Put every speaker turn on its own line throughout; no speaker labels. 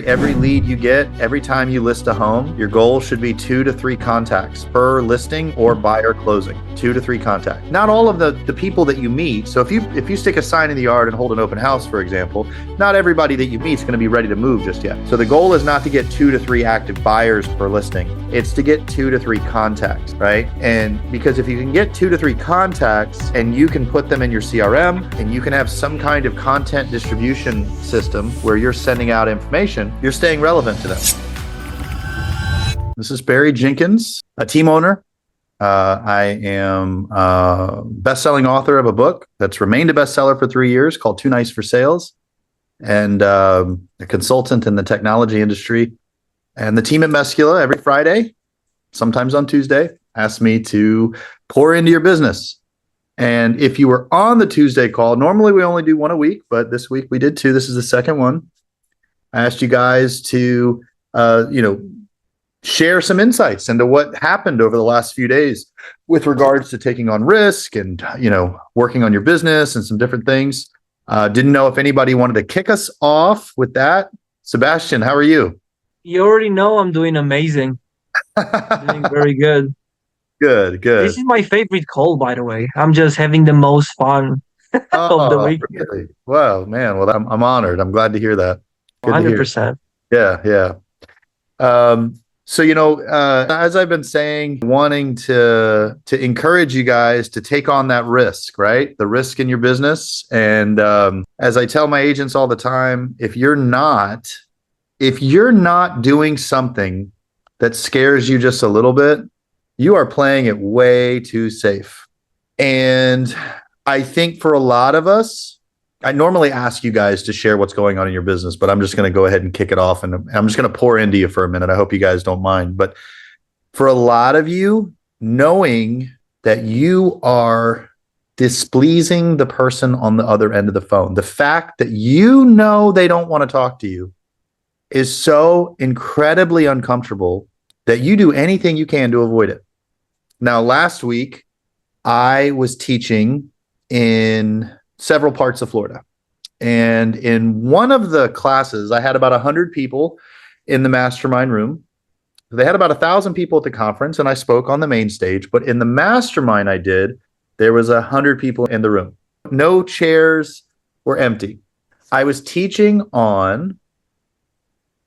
Every lead you get, every time you list a home, your goal should be 2 to 3 contacts per listing or buyer closing. 2 to 3 contacts. Not all of the people that you meet. So if you stick a sign in the yard and hold an open house, for example, not everybody that you meet is going to be ready to move just yet. So the goal is not to get 2 to 3 active buyers per listing. It's to get 2 to 3 contacts, right? And because if you can get 2 to 3 contacts and you can put them in your CRM and you can have some kind of content distribution system where you're sending out information, you're staying relevant to them. This is Barry Jenkins, a team owner. I am a best-selling author of a book that's remained a bestseller for 3 years called Too Nice for Sales, and a consultant in the technology industry. And the team at Meskula every Friday, sometimes on Tuesday, asks me to pour into your business. And if you were on the Tuesday call, normally we only do one a week, but this week we did 2. This is the second one. I asked you guys to, share some insights into what happened over the last few days with regards to taking on risk and, working on your business and some different things. Didn't know if anybody wanted to kick us off with that. Sebastian, how are you?
You already know I'm doing amazing. Doing very good.
Good.
This is my favorite call, by the way. I'm just having the most fun of the week.
Really? Wow, man. Well, I'm honored. I'm glad to hear that. Good
100%.
Yeah. As I've been saying, wanting to encourage you guys to take on that risk, right? The risk in your business. And as I tell my agents all the time, if you're not doing something that scares you just a little bit, you are playing it way too safe. And I think for a lot of us, I normally ask you guys to share what's going on in your business, but I'm just going to go ahead and kick it off, and I'm just going to pour into you for a minute. I hope you guys don't mind. But for a lot of you, knowing that you are displeasing the person on the other end of the phone, the fact that they don't want to talk to you is so incredibly uncomfortable that you do anything you can to avoid it. Now, last week, I was teaching in several parts of Florida. And in one of the classes, I had about 100 people in the mastermind room. They had about 1,000 people at the conference, and I spoke on the main stage. But in the mastermind I did, there was 100 people in the room. No chairs were empty. I was teaching on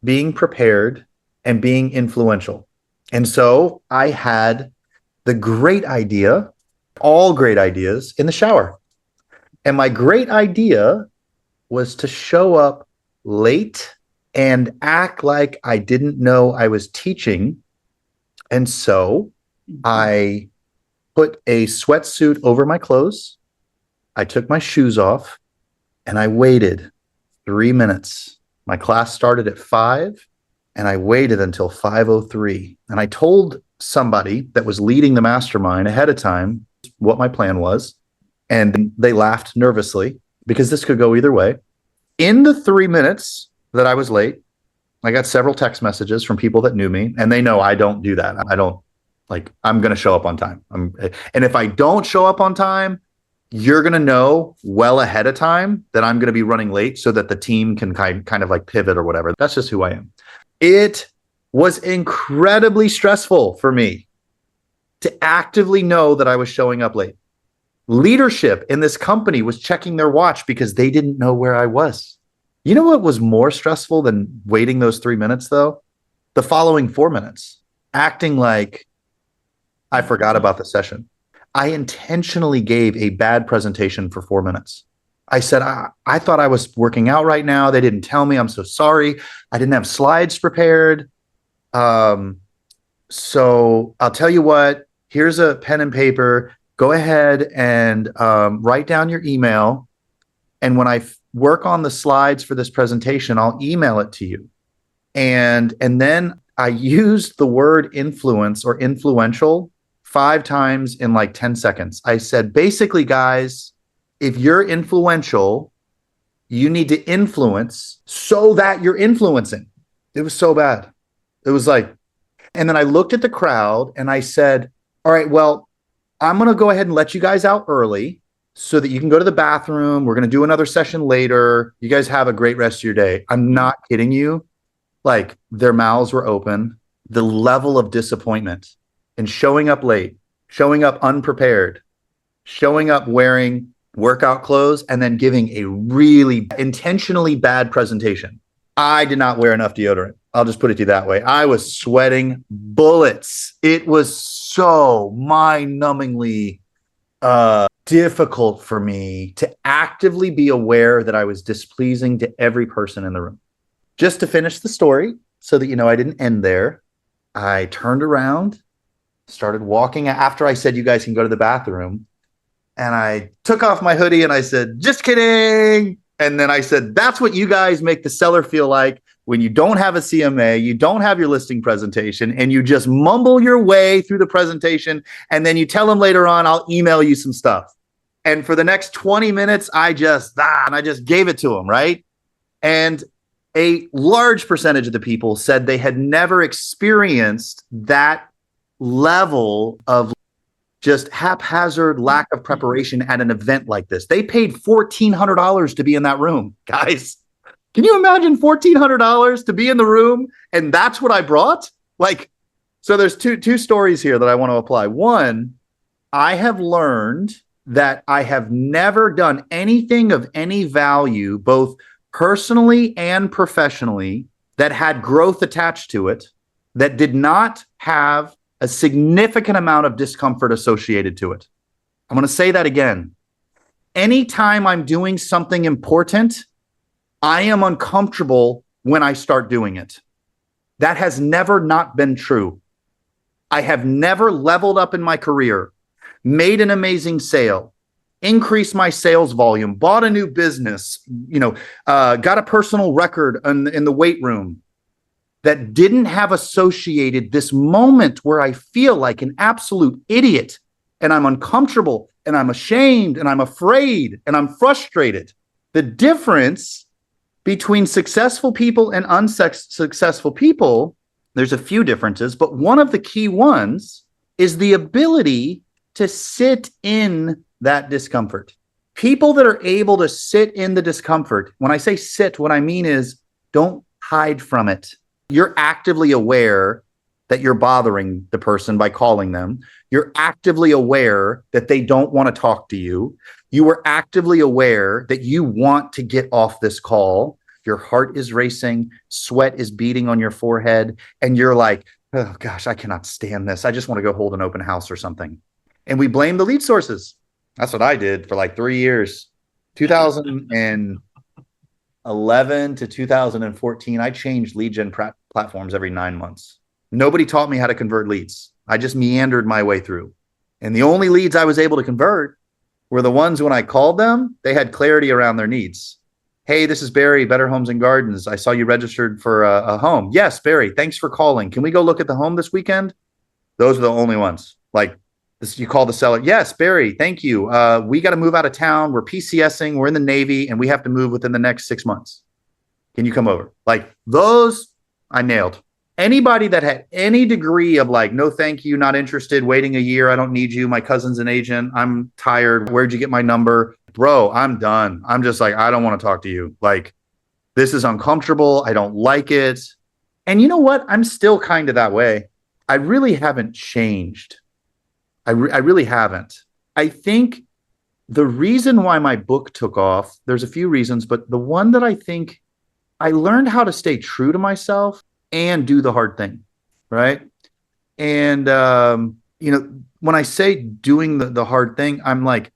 being prepared and being influential. And so I had the great idea, all great ideas, in the shower. And my great idea was to show up late and act like I didn't know I was teaching. And so I put a sweatsuit over my clothes. I took my shoes off and I waited 3 minutes. My class started at 5 and I waited until 5:03. And I told somebody that was leading the mastermind ahead of time what my plan was. And they laughed nervously because this could go either way. In the 3 minutes that I was late, I got several text messages from people that knew me, and they know I don't do that. I'm going to show up on time. And if I don't show up on time, you're going to know well ahead of time that I'm going to be running late so that the team can kind of like pivot or whatever. That's just who I am. It was incredibly stressful for me to actively know that I was showing up late. Leadership in this company was checking their watch because they didn't know where I was. You know what was more stressful than waiting those 3 minutes, though? The following 4 minutes, acting like I forgot about the session. I intentionally gave a bad presentation for 4 minutes. I said, I thought I was working out right now. They didn't tell me. I'm so sorry. I didn't have slides prepared. So I'll tell you what, here's a pen and paper. Go ahead and write down your email. And when I work on the slides for this presentation, I'll email it to you. And then I used the word influence or influential 5 times in like 10 seconds. I said, basically, guys, if you're influential, you need to influence so that you're influencing. It was so bad. It was like, and then I looked at the crowd and I said, all right, well, I'm going to go ahead and let you guys out early so that you can go to the bathroom. We're going to do another session later. You guys have a great rest of your day. I'm not kidding you. like their mouths were open, the level of disappointment and showing up late, showing up unprepared, showing up wearing workout clothes, and then giving a really intentionally bad presentation. I did not wear enough deodorant. I'll just put it to you that way. I was sweating bullets. It was so mind-numbingly difficult for me to actively be aware that I was displeasing to every person in the room. Just to finish the story, so that you know I didn't end there, I turned around, started walking after I said, you guys can go to the bathroom. And I took off my hoodie and I said, just kidding. And then I said, that's what you guys make the seller feel like when you don't have a CMA, you don't have your listing presentation, and you just mumble your way through the presentation. And then you tell them later on, I'll email you some stuff. And for the next 20 minutes, I just gave it to them, right? And a large percentage of the people said they had never experienced that level of just haphazard lack of preparation at an event like this. They paid $1,400 to be in that room, guys. Can you imagine $1,400 to be in the room? And that's what I brought? Like, so there's two stories here that I want to apply. One, I have learned that I have never done anything of any value, both personally and professionally, that had growth attached to it, that did not have a significant amount of discomfort associated to it. I'm going to say that again. Anytime I'm doing something important, I am uncomfortable when I start doing it. That has never not been true. I have never leveled up in my career, made an amazing sale, increased my sales volume, bought a new business, got a personal record in the weight room, that didn't have associated this moment where I feel like an absolute idiot and I'm uncomfortable and I'm ashamed and I'm afraid and I'm frustrated. The difference between successful people and unsuccessful people, there's a few differences, but one of the key ones is the ability to sit in that discomfort. People that are able to sit in the discomfort, when I say sit, what I mean is don't hide from it. You're actively aware that you're bothering the person by calling them. You're actively aware that they don't want to talk to you. You are actively aware that you want to get off this call. Your heart is racing, sweat is beating on your forehead, and you're like, oh gosh, I cannot stand this. I just want to go hold an open house or something. And we blame the lead sources. That's what I did for like 3 years. 2011 to 2014, I changed lead gen platforms every 9 months. Nobody taught me how to convert leads. I just meandered my way through. And the only leads I was able to convert were the ones when I called them, they had clarity around their needs. Hey, this is Barry, Better Homes and Gardens. I saw you registered for a home. Yes, Barry, thanks for calling. Can we go look at the home this weekend? Those are the only ones. Like this, you call the seller. Yes, Barry, thank you. We got to move out of town. We're PCSing. We're in the Navy and we have to move within the next 6 months. Can you come over? Like those I nailed. Anybody that had any degree of like, no, thank you, not interested, waiting a year. I don't need you. My cousin's an agent. I'm tired. Where'd you get my number? Bro, I'm done. I'm just like, I don't want to talk to you. Like, this is uncomfortable. I don't like it. And you know what? I'm still kind of that way. I really haven't changed. I really haven't. I think the reason why my book took off, there's a few reasons, but the one that I think I learned how to stay true to myself and do the hard thing, right? And, when I say doing the hard thing, I'm like,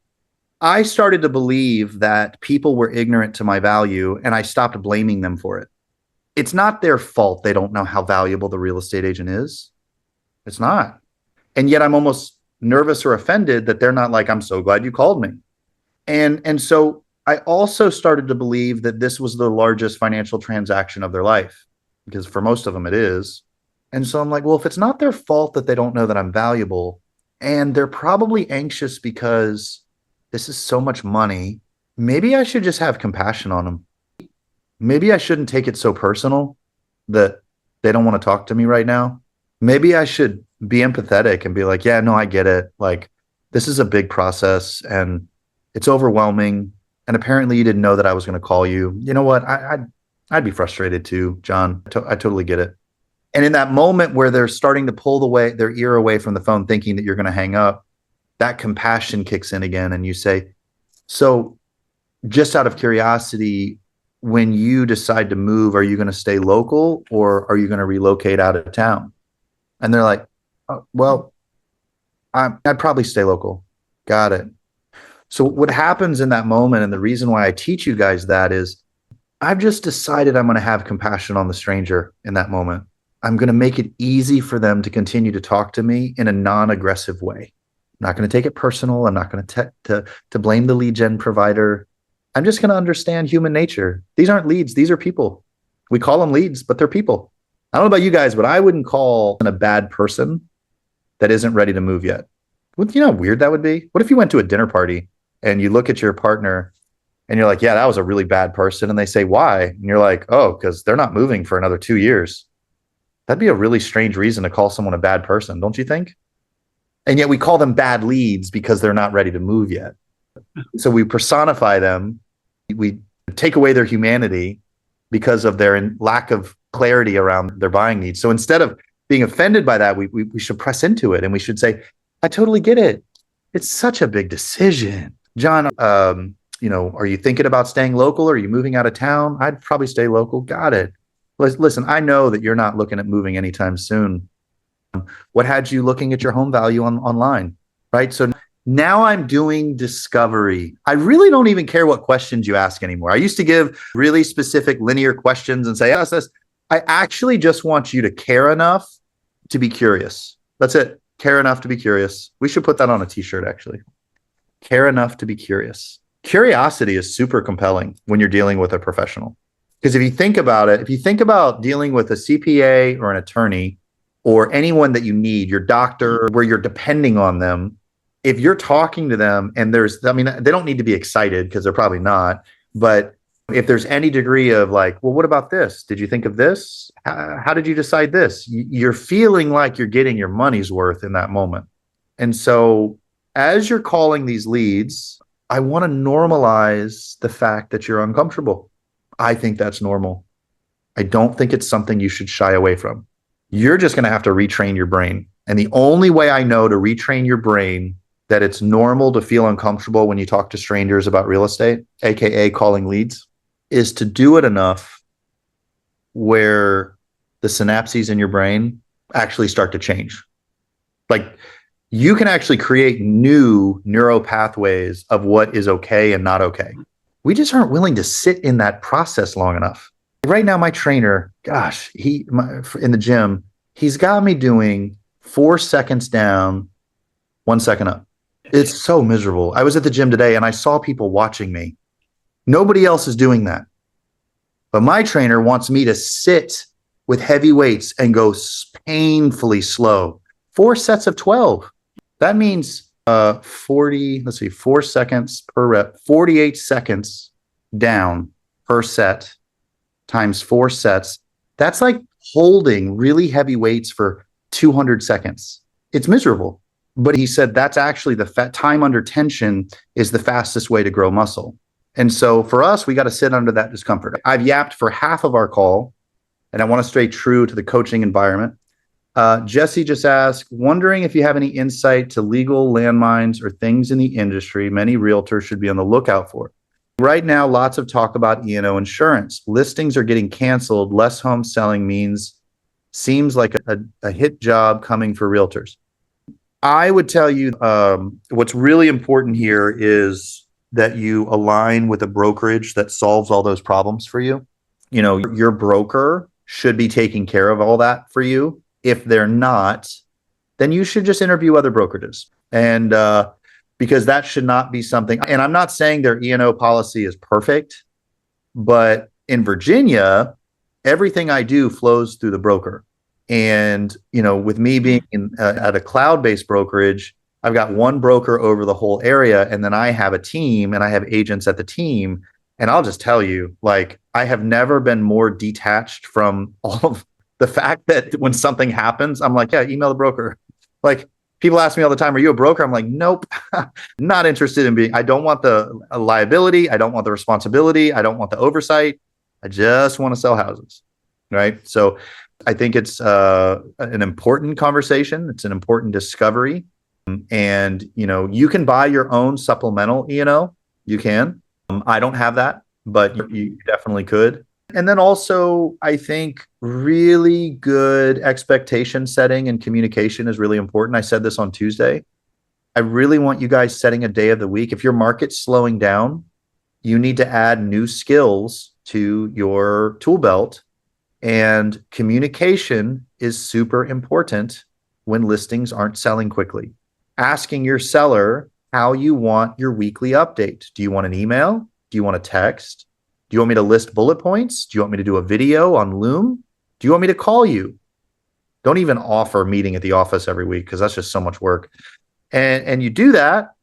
I started to believe that people were ignorant to my value and I stopped blaming them for it. It's not their fault they don't know how valuable the real estate agent is. It's not. And yet I'm almost nervous or offended that they're not like, I'm so glad you called me. And so I also started to believe that this was the largest financial transaction of their life, because for most of them it is. And so I'm like, well, if it's not their fault that they don't know that I'm valuable, and they're probably anxious because this is so much money, maybe I should just have compassion on them. Maybe I shouldn't take it so personal that they don't want to talk to me right now. Maybe I should be empathetic and be like, yeah, no, I get it. Like, this is a big process and it's overwhelming. And apparently you didn't know that I was going to call you. You know what? I'd be frustrated too, John. I totally get it. And in that moment where they're starting to pull their ear away from the phone, thinking that you're going to hang up, that compassion kicks in again. And you say, so just out of curiosity, when you decide to move, are you going to stay local or are you going to relocate out of town? And they're like, oh, well, I'd probably stay local. Got it. So what happens in that moment, and the reason why I teach you guys that is I've just decided I'm going to have compassion on the stranger in that moment. I'm going to make it easy for them to continue to talk to me in a non-aggressive way. I'm not going to take it personal. I'm not going to blame the lead gen provider. I'm just going to understand human nature. These aren't leads. These are people. We call them leads, but they're people. I don't know about you guys, but I wouldn't call a bad person that isn't ready to move yet. You know how weird that would be? What if you went to a dinner party and you look at your partner and you're like, yeah, that was a really bad person. And they say, why? And you're like, oh, because they're not moving for another 2 years. That'd be a really strange reason to call someone a bad person, don't you think? And yet we call them bad leads because they're not ready to move yet. So we personify them. We take away their humanity because of their lack of clarity around their buying needs. So instead of being offended by that, we should press into it and we should say, I totally get it. It's such a big decision. John, are you thinking about staying local or are you moving out of town? I'd probably stay local. Got it. Listen, I know that you're not looking at moving anytime soon. What had you looking at your home value online, right? So now I'm doing discovery. I really don't even care what questions you ask anymore. I used to give really specific linear questions and say, yes, this. I actually just want you to care enough to be curious. That's it. Care enough to be curious. We should put that on a t-shirt, actually. Care enough to be curious. Curiosity is super compelling when you're dealing with a professional. Because if you think about it, if you think about dealing with a CPA or an attorney or anyone that you need, your doctor, where you're depending on them, if you're talking to them and they don't need to be excited because they're probably not, but if there's any degree of like, well, what about this? Did you think of this? How did you decide this? You're feeling like you're getting your money's worth in that moment. And so as you're calling these leads, I want to normalize the fact that you're uncomfortable. I think that's normal. I don't think it's something you should shy away from. You're just going to have to retrain your brain. And the only way I know to retrain your brain that it's normal to feel uncomfortable when you talk to strangers about real estate, AKA calling leads, is to do it enough where the synapses in your brain actually start to change. Like you can actually create new neural pathways of what is okay and not okay. We just aren't willing to sit in that process long enough. Right now, my trainer, gosh, in the gym, he's got me doing 4 seconds down, 1 second up. It's so miserable. I was at the gym today and I saw people watching me. Nobody else is doing that. But my trainer wants me to sit with heavy weights and go painfully slow. 4 sets of 12. That means 4 seconds per rep, 48 seconds down per set times 4 sets. That's like holding really heavy weights for 200 seconds. It's miserable. But he said that's actually the time under tension is the fastest way to grow muscle. And so for us, we got to sit under that discomfort. I've yapped for half of our call, and I want to stay true to the coaching environment. Jesse just asked, wondering if you have any insight to legal landmines or things in the industry many realtors should be on the lookout for. Right now, lots of talk about E&O insurance. Listings are getting canceled. Less home selling seems like a hit job coming for realtors. I would tell you what's really important here is that you align with a brokerage that solves all those problems for you. You know, your broker should be taking care of all that for you. If they're not, then you should just interview other brokerages. And because that should not be something, and I'm not saying their E&O policy is perfect, but in Virginia, everything I do flows through the broker. And, you know, with me being at a cloud-based brokerage, I've got one broker over the whole area, and then I have a team and I have agents at the team. And I'll just tell you, like, I have never been more detached from all of the fact that when something happens, I'm like, yeah, email the broker. Like, people ask me all the time, are you a broker? I'm like, nope, not interested in being, I don't want the liability. I don't want the responsibility. I don't want the oversight. I just want to sell houses. Right. So I think it's an important conversation. It's an important discovery. And, you can buy your own supplemental E&O. You can. I don't have that, but you definitely could. And then also, I think really good expectation setting and communication is really important. I said this on Tuesday. I really want you guys setting a day of the week. If your market's slowing down, you need to add new skills to your tool belt. And communication is super important when listings aren't selling quickly. Asking your seller how you want your weekly update. Do you want an email? Do you want a text? Do you want me to list bullet points? Do you want me to do a video on Loom? Do you want me to call you? Don't even offer a meeting at the office every week because that's just so much work. And you do that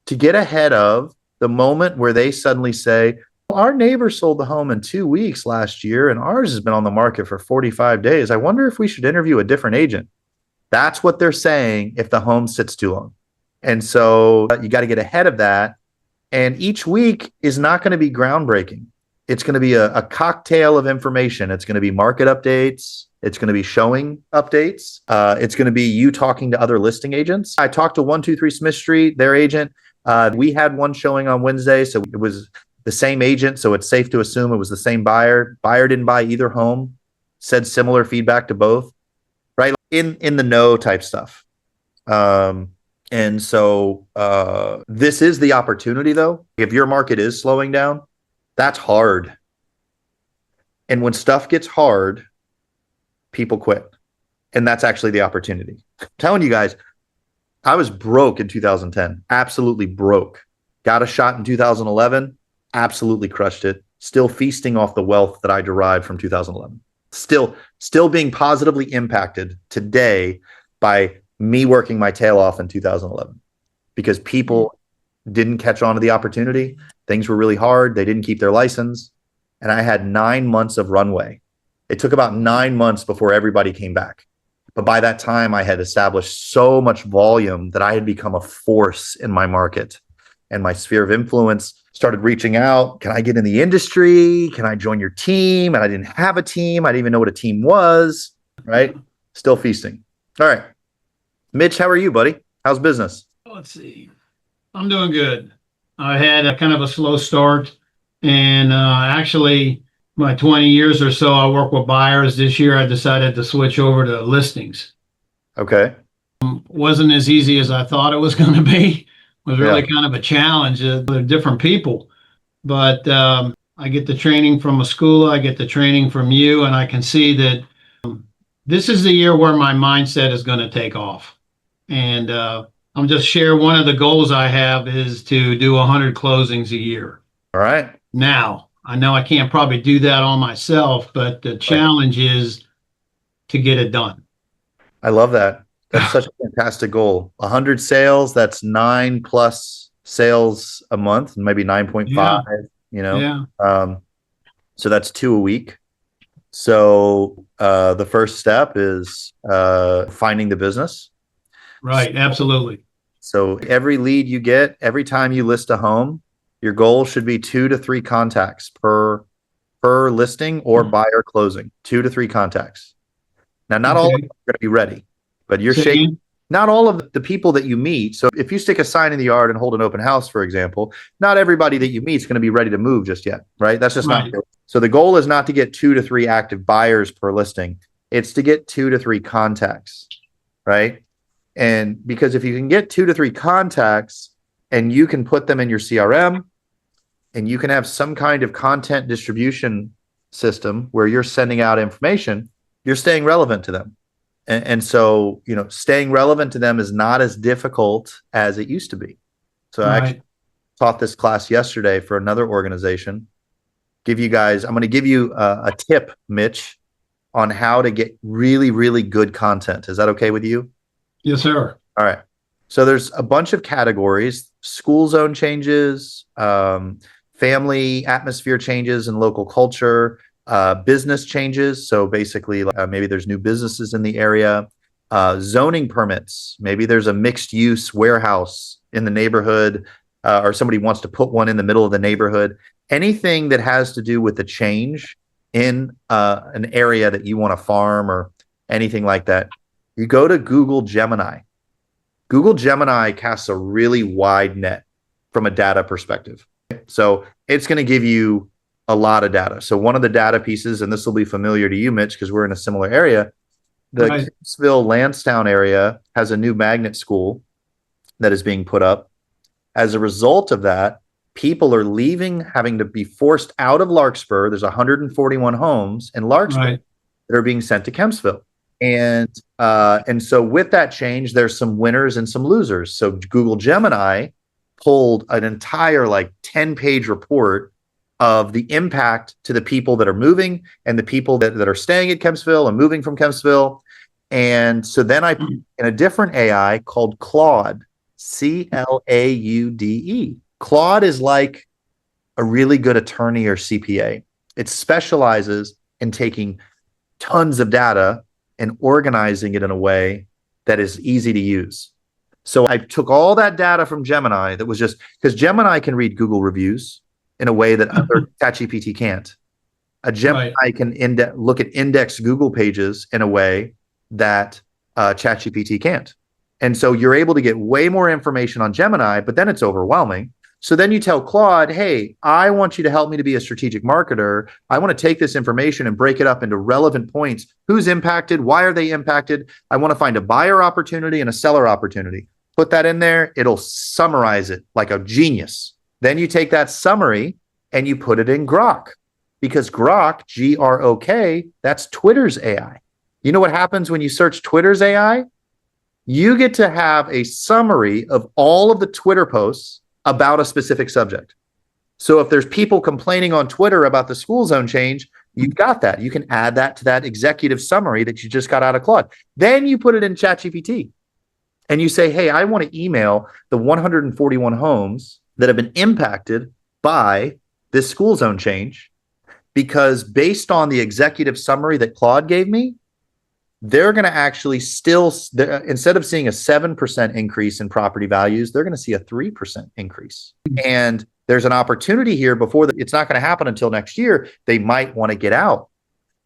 to get ahead of the moment where they suddenly say, our neighbor sold the home in 2 weeks last year, and ours has been on the market for 45 days. I wonder if we should interview a different agent. That's what they're saying if the home sits too long. And so you got to get ahead of that. And each week is not going to be groundbreaking. It's going to be a cocktail of information. It's going to be market updates. It's going to be showing updates. It's going to be you talking to other listing agents. I talked to 123 Smith Street, their agent. We had one showing on Wednesday, so it was the same agent. So it's safe to assume it was the same buyer. Buyer didn't buy either home. Said similar feedback to both. Right, in the know type stuff. And so this is the opportunity, though. If your market is slowing down, that's hard. And when stuff gets hard, people quit. And that's actually the opportunity. I'm telling you guys, I was broke in 2010, absolutely broke. Got a shot in 2011, absolutely crushed it. Still feasting off the wealth that I derived from 2011. Still being positively impacted today by me working my tail off in 2011 because people didn't catch on to the opportunity. Things were really hard. They didn't keep their license. And I had 9 months of runway. It took about 9 months before everybody came back. But by that time, I had established so much volume that I had become a force in my market. And my sphere of influence started reaching out. Can I get in the industry? Can I join your team? And I didn't have a team. I didn't even know what a team was, right? Still feasting. All right. Mitch, how are you, buddy? How's business?
Let's see. I'm doing good. I had a kind of a slow start, and actually, my 20 years or so, I work with buyers. This year, I decided to switch over to listings.
Okay.
Wasn't as easy as I thought it was going to be. It was really
Yeah.
kind of a challenge. They're different people, but I get the training from Meskula. I get the training from you, and I can see that this is the year where my mindset is going to take off. And I'm just share one of the goals I have is to do 100 closings a year.
All right.
Now, I know I can't probably do that all myself, but the challenge is to get it done.
I love that. That's such a fantastic goal. 100 sales, that's 9 plus sales a month, maybe 9.5,
Yeah,
so that's 2 a week. So the first step is finding the business.
right. Absolutely.
So every lead you get, every time you list a home, your goal should be 2 to 3 contacts per listing or buyer closing. 2 to 3 contacts. Now, not all of them are going to be ready, but you're shaking. Not all of the people that you meet. So if you stick a sign in the yard and hold an open house, for example, not everybody that you meet is going to be ready to move just yet, right? That's just not. So the goal is not to get 2 to 3 active buyers per listing. It's to get 2 to 3 contacts, right? And because if you can get 2 to 3 contacts and you can put them in your CRM and you can have some kind of content distribution system where you're sending out information, you're staying relevant to them. And so, staying relevant to them is not as difficult as it used to be. So I actually taught this class yesterday for another organization. I'm going to give you a tip, Mitch, on how to get really, really good content. Is that okay with you?
Yes, sir.
All right. So there's a bunch of categories: school zone changes, family atmosphere changes and local culture, business changes. So basically, maybe there's new businesses in the area, zoning permits. Maybe there's a mixed use warehouse in the neighborhood, or somebody wants to put one in the middle of the neighborhood. anything that has to do with the change in an area that you want to farm or anything like that, you go to Google Gemini. Google Gemini casts a really wide net from a data perspective. So it's going to give you a lot of data. So one of the data pieces, and this will be familiar to you, Mitch, because we're in a similar area, the
Right.
Kingsville Lansdowne area has a new magnet school that is being put up. As a result of that, people are leaving, having to be forced out of Larkspur. There's 141 homes in Larkspur
Right.
that are being sent to Kempsville. And so with that change, there's some winners and some losers. So Google Gemini pulled an entire like 10-page report of the impact to the people that are moving and the people that are staying at Kempsville and moving from Kempsville. And so then I, in a different AI called Claude, Claude. Claude is like a really good attorney or CPA. It specializes in taking tons of data and organizing it in a way that is easy to use. So I took all that data from Gemini that was just because Gemini can read Google reviews in a way that other ChatGPT can't. A Gemini
Right.
can look at index Google pages in a way that ChatGPT can't. And so you're able to get way more information on Gemini, but then it's overwhelming. So then you tell Claude, hey, I want you to help me to be a strategic marketer. I want to take this information and break it up into relevant points. Who's impacted? Why are they impacted? I want to find a buyer opportunity and a seller opportunity. Put that in there. It'll summarize it like a genius. Then you take that summary and you put it in Grok, because Grok, Grok, that's Twitter's AI. You know what happens when you search Twitter's AI? You get to have a summary of all of the Twitter posts about a specific subject. So if there's people complaining on Twitter about the school zone change, you've got that. You can add that to that executive summary that you just got out of Claude. Then you put it in ChatGPT and you say, hey, I want to email the 141 homes that have been impacted by this school zone change, because based on the executive summary that Claude gave me, they're going to actually still, instead of seeing a 7% increase in property values, they're going to see a 3% increase. And there's an opportunity here before it's not going to happen until next year. They might want to get out.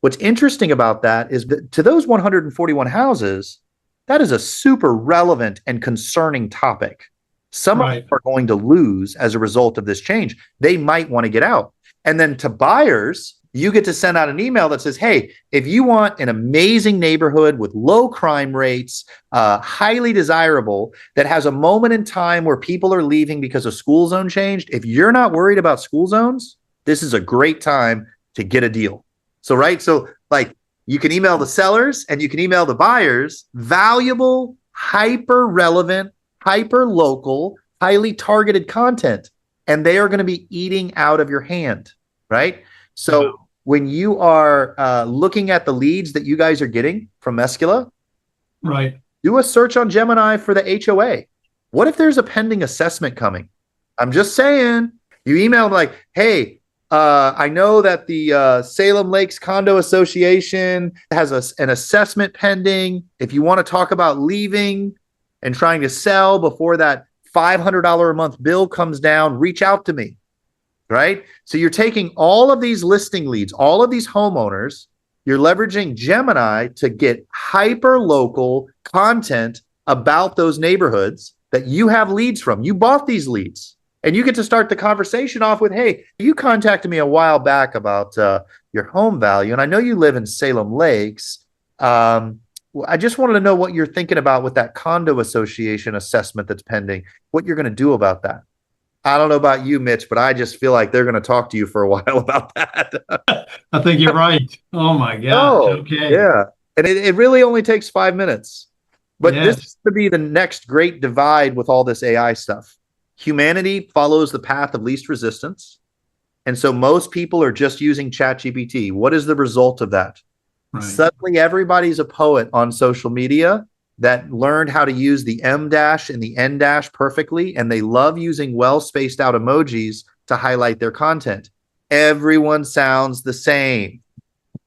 What's interesting about that is that to those 141 houses, that is a super relevant and concerning topic. Some of them are going to lose as a result of this change. They might want to get out. And then to buyers, you get to send out an email that says, hey, if you want an amazing neighborhood with low crime rates, highly desirable, that has a moment in time where people are leaving because a school zone changed, if you're not worried about school zones, this is a great time to get a deal. So, right? So like you can email the sellers and you can email the buyers valuable, hyper relevant, hyper local, highly targeted content, and they are going to be eating out of your hand, right? So when you are looking at the leads that you guys are getting from Meskula,
Right.
do a search on Gemini for the HOA. What if there's a pending assessment coming? I'm just saying, you email like, hey, I know that the Salem Lakes Condo Association has an assessment pending. If you want to talk about leaving and trying to sell before that $500 a month bill comes down, reach out to me. Right? So you're taking all of these listing leads, all of these homeowners, you're leveraging Gemini to get hyper local content about those neighborhoods that you have leads from. You bought these leads and you get to start the conversation off with, hey, you contacted me a while back about your home value. And I know you live in Salem Lakes. I just wanted to know what you're thinking about with that condo association assessment that's pending, what you're going to do about that. I don't know about you, Mitch, but I just feel like they're going to talk to you for a while about that.
I think you're right. Oh my gosh. Okay.
Yeah. And it really only takes 5 minutes. But
Yes.
this is to be the next great divide with all this AI stuff. Humanity follows the path of least resistance. And so most people are just using ChatGPT. What is the result of that?
Right.
Suddenly everybody's a poet on social media that learned how to use the M dash and the N dash perfectly, and they love using well-spaced out emojis to highlight their content. Everyone sounds the same.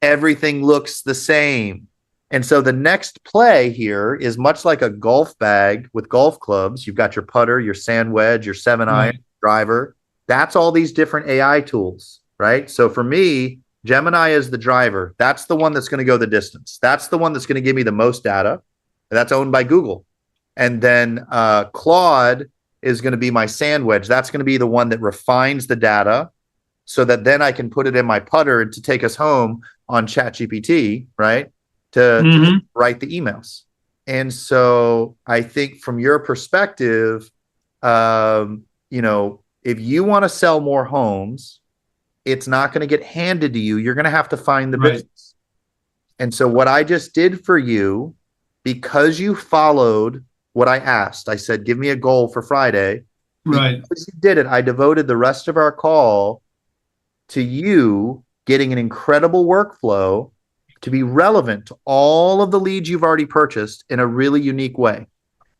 Everything looks the same. And so the next play here is much like a golf bag with golf clubs. You've got your putter, your sand wedge, your 7-iron driver. That's all these different AI tools, right? So for me, Gemini is the driver. That's the one that's going to go the distance. That's the one that's going to give me the most data. That's owned by Google. And then Claude is going to be my sandwich. That's going to be the one that refines the data so that then I can put it in my putter to take us home on ChatGPT, right? To write the emails. And so I think from your perspective, you know, if you want to sell more homes, it's not going to get handed to you. You're going to have to find the business. And so what I just did for you, because you followed what I asked, I said, give me a goal for Friday.
Right.
Because you did it, I devoted the rest of our call to you getting an incredible workflow to be relevant to all of the leads you've already purchased in a really unique way.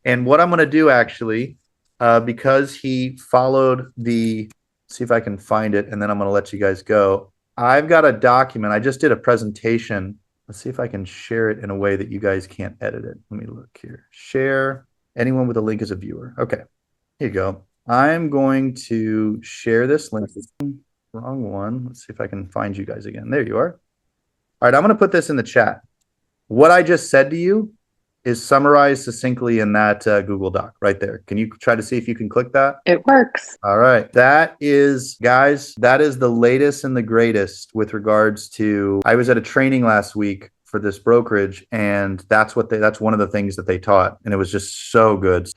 And what I'm going to do actually, because he followed see if I can find it, and then I'm going to let you guys go. I've got a document. I just did a presentation. Let's see if I can share it in a way that you guys can't edit it. Let me look here. Share. Anyone with a link is a viewer. Okay, here you go. I'm going to share this link. Wrong one. Let's see if I can find you guys again. There you are. All right, I'm going to put this in the chat. What I just said to you is summarized succinctly in that Google Doc right there. Can you try to see if you can click that?
It works.
All right. That is, guys, that is the latest and the greatest with regards to, I was at a training last week for this brokerage, and that's one of the things that they taught. And it was just so good.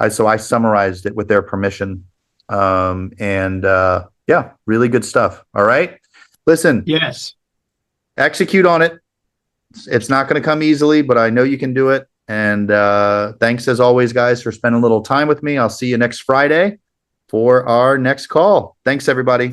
So I summarized it with their permission. Yeah, really good stuff. All right. Listen.
Yes.
Execute on it. It's not going to come easily, but I know you can do it. And thanks as always, guys, for spending a little time with me. I'll see you next Friday for our next call. Thanks, everybody.